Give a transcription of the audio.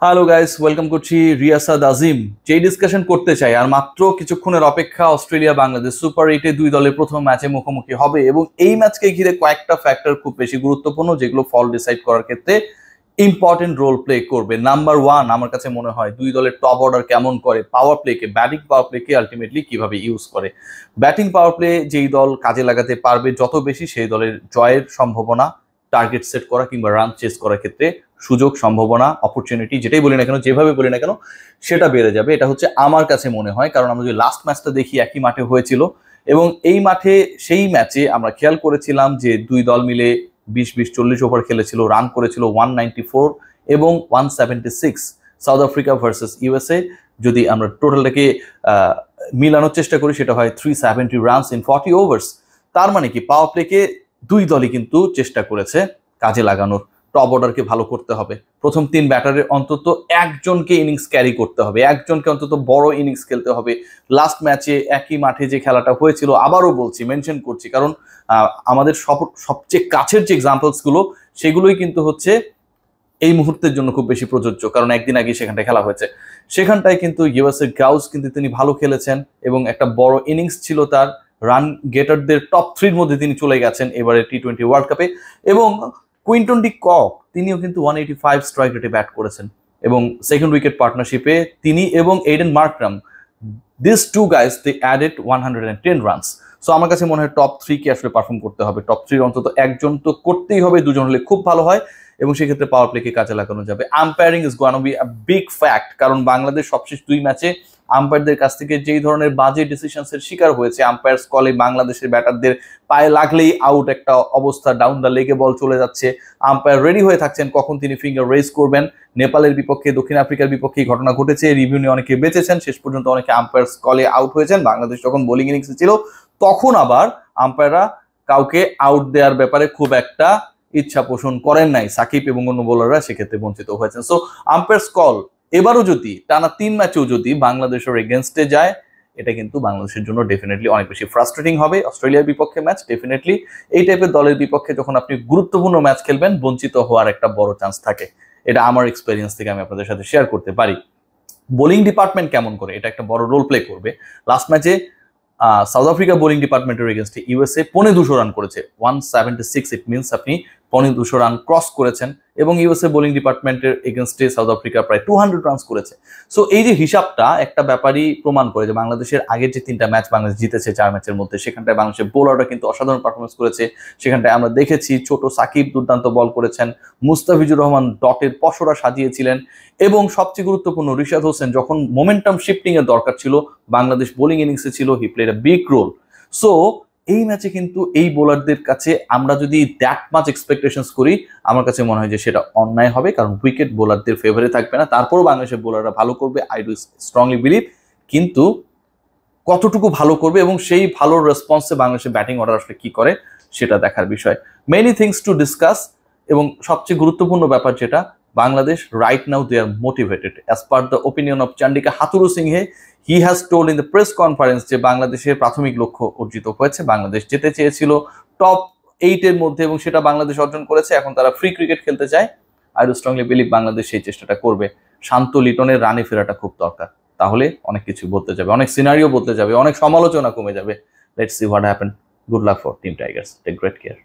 Hello guys, welcome করছি রিয়াসাদ আজিম। যেই discussion করতে চাই, আর মাত্র কিছুক্ষণের অপেক্ষা, অস্ট্রেলিয়া বাংলাদেশ সুপার 8-এ দুই দলের প্রথম ম্যাচে মুখোমুখি হবে এবং এই ম্যাচকে ঘিরে কয়েকটা ফ্যাক্টর খুব বেশি গুরুত্বপূর্ণ, যেগুলো ফল ডিসাইড করার ক্ষেত্রে ইম্পর্টেন্ট রোল প্লে করবে। নাম্বার ওয়ান, আমার কাছে মনে হয় দুই দলের টপ অর্ডার কেমন করে, পাওয়ার প্লেকে, ব্যাটিং পাওয়ার প্লেকে আলটিমেটলি কিভাবে ইউজ করে। ব্যাটিং পাওয়ার প্লে যেই দল কাজে লাগাতে পারবে যত বেশি, সেই দলের জয়ের সম্ভাবনা, টার্গেট সেট করা কিংবা রান চেস করার ক্ষেত্রে সুযোগ, সম্ভাবনা, অপরচুনিটি, যেটাই বলি না কেন, যেভাবে বলি না কেন, সেটা বেড়ে যাবে। এটা হচ্ছে আমার কাছে মনে হয়, কারণ আমরা যদি লাস্ট ম্যাচটা দেখি একই মাঠে হয়েছিল এবং এই মাঠে সেই ম্যাচে আমরা খেয়াল করেছিলাম যে দুই দল মিলে 20-20-40 ওভার খেলেছিল, রান করেছিল 194 এবং 176। সাউথ আফ্রিকা ভার্সেস ইউএসএ যদি আমরা টোটালটাকে মিলানোর চেষ্টা করি, সেটা হয় 370 রানস ইন 40 ওভার্স। তার মানে কি, পাওয়ার প্লেকে দুই দলই কিন্তু চেষ্টা করেছে কাজে লাগানোর। টপ অর্ডারকে ভালো করতে হবে, প্রথম তিন ব্যাটারের অন্তত একজনকে ইনিংস ক্যারি করতে হবে, একজনকে অন্তত বড় ইনিংস খেলতে হবে। লাস্ট ম্যাচে একই মাঠে যে খেলাটা হয়েছিল, আবারও বলছি, মেনশন করছি, কারণ আমাদের সবচেয়ে কাছের যে এক্সাম্পলস গুলো, সেগুলোই কিন্তু হচ্ছে এই মুহূর্তের জন্য খুব বেশি প্রযোজ্য, কারণ একদিন আগে সেখানটায় খেলা হয়েছে। সেখানটায় কিন্তু ইউএসএ গাউস কিন্তু তিনি ভালো খেলেছেন এবং একটা বড় ইনিংস ছিল তার। রান গেটারদের টপ 3-র মধ্যে তিনি চলে গেছেন এবারে টি-20 ওয়ার্ল্ড কাপে। এবং কুইন্টন ডি কক, তিনিও কিন্তু 185 স্ট্রাইক রেটে ব্যাট করেছেন এবং সেকেন্ড উইকেট পার্টনারশিপে তিনি এবং Aiden Markram, this two guys, they added 110 runs. So আমার কাছে মনে হয় টপ 3-কে আসলে পারফর্ম করতে হবে, টপ 3-র অন্তত একজন তো করতেই হবে, দুজন হলে খুব ভালো হয় এবং সেক্ষেত্রে পাওয়ার প্লেকে কাজে লাগানো যাবে। Umpiring is gonna be a big fact, কারণ বাংলাদেশ সবশেষ দুই ম্যাচে আম্পায়ারদের কাছ থেকে যেই ধরনের বাজে ডিসিশনসের শিকার হয়েছে, আম্পায়ার্স কলে বাংলাদেশের ব্যাটারদের পায়ে লাগলেই আউট একটা অবস্থা, ডাউন দ্য লেগে বল চলে যাচ্ছে, আম্পায়ার রেডি হয়ে থাকছেন কখন তিনি ফিঙ্গার রেজ করবেন। নেপালের বিপক্ষে, দক্ষিণ আফ্রিকার বিপক্ষে ঘটনা ঘটেছে, রিভিউ নিয়ে অনেকে বেঁচেছেন, শেষ পর্যন্ত অনেকে আম্পায়ার্স কলে আউট হয়েছেন। বাংলাদেশ যখন বোলিং ইনিংসে ছিল, তখন আবার আম্পায়াররা কাউকে আউট দেওয়ার ব্যাপারে খুব একটা ইচ্ছা পোষণ করেন নাই, সাকিব এবং অন্য বোলাররা সেক্ষেত্রে বঞ্চিত হয়েছেন। সো আম্পায়ার্স কল এবারও যদি টানা 3 ম্যাচেও যদি বাংলাদেশের এগেনস্টে যায়, এটা কিন্তু বাংলাদেশের জন্য ডেফিনেটলি অনেক বেশি ফ্রাস্ট্রেটিং হবে। অস্ট্রেলিয়ার বিপক্ষে ম্যাচ, ডেফিনেটলি এই টাইপের দলের বিপক্ষে যখন আপনি গুরুত্বপূর্ণ ম্যাচ খেলবেন, বঞ্চিত হওয়ার একটা বড় চান্স থাকে। এটা আমার এক্সপেরিয়েন্স থেকে আমি আপনাদের সাথে শেয়ার করতে পারি। বোলিং ডিপার্টমেন্ট কেমন করে, এটা একটা বড় রোল প্লে করবে। লাস্ট ম্যাচে সাউথ আফ্রিকা বোলিং ডিপার্টমেন্টের এগেনস্টে ইউএসএ 250 রান করেছে, 176, ইট মিনস আপনি 250 রান ক্রস করেছেন, এবং ইউএসএ বোলিং ডিপার্টমেন্টের এগেনস্টে সাউথ আফ্রিকা প্রায় 200 রানস করেছে। সো এই যে হিসাবটা একটা ব্যাপারই প্রমাণ করে যে বাংলাদেশের আগের যে 3টা ম্যাচ বাংলাদেশ জিতেছে 4 ম্যাচের মধ্যে, সেখানটায় বাংলাদেশের বোলাররা কিন্তু অসাধারণ পারফরমেন্স করেছে। সেখানটায় আমরা দেখেছি ছোট সাকিব দুর্দান্ত বল করেছেন, মুস্তাফিজুর রহমান ডটের পসরা সাজিয়েছিলেন, এবং সবচেয়ে গুরুত্বপূর্ণ রিশাদ হোসেন যখন মোমেন্টাম শিফটিং এর দরকার ছিল, বাংলাদেশ বোলিং ইনিংসে ছিল, he played a big role. So এই ম্যাচে কিন্তু এই বোলারদের কাছে আমরা যদি দ্যাট মাচ এক্সপেকটেশনস করি, আমার কাছে মনে হয় যে সেটা অন্যায় হবে, কারণ উইকেট বোলারদের ফেভারে থাকবে না। তারপরও বাংলাদেশের বোলাররা ভালো করবে, আই ডু স্ট্রংলি বিলিভ, কিন্তু কতটুকু ভালো করবে এবং সেই ভালো রেসপন্সে বাংলাদেশের ব্যাটিং অর্ডার আসলে কি করে, সেটা দেখার বিষয়। মেনি থিংস টু ডিসকাস, এবং সবচেয়ে গুরুত্বপূর্ণ ব্যাপার যেটা, Bangladesh right now they are motivated as per the opinion of Chandika Hathurusinghe. He has told in the press conference যে বাংলাদেশের প্রাথমিক লক্ষ্য অর্জিত হয়েছে, বাংলাদেশ যেতে চেয়েছিল টপ 8-এর মধ্যে এবং সেটা বাংলাদেশ অর্জন করেছে। এখন তারা ফ্রি ক্রিকেট খেলতে চায়। I do strongly believe Bangladesh সেই চেষ্টাটা করবে। শান্ত লিটনের রানে ফেরাটা খুব দরকার, তাহলে অনেক কিছু বদলে যাবে, অনেক সিনারিও বদলে যাবে, অনেক সমালোচনা কমে যাবে। Let's see what happen. Good luck for team Tigers, take great care.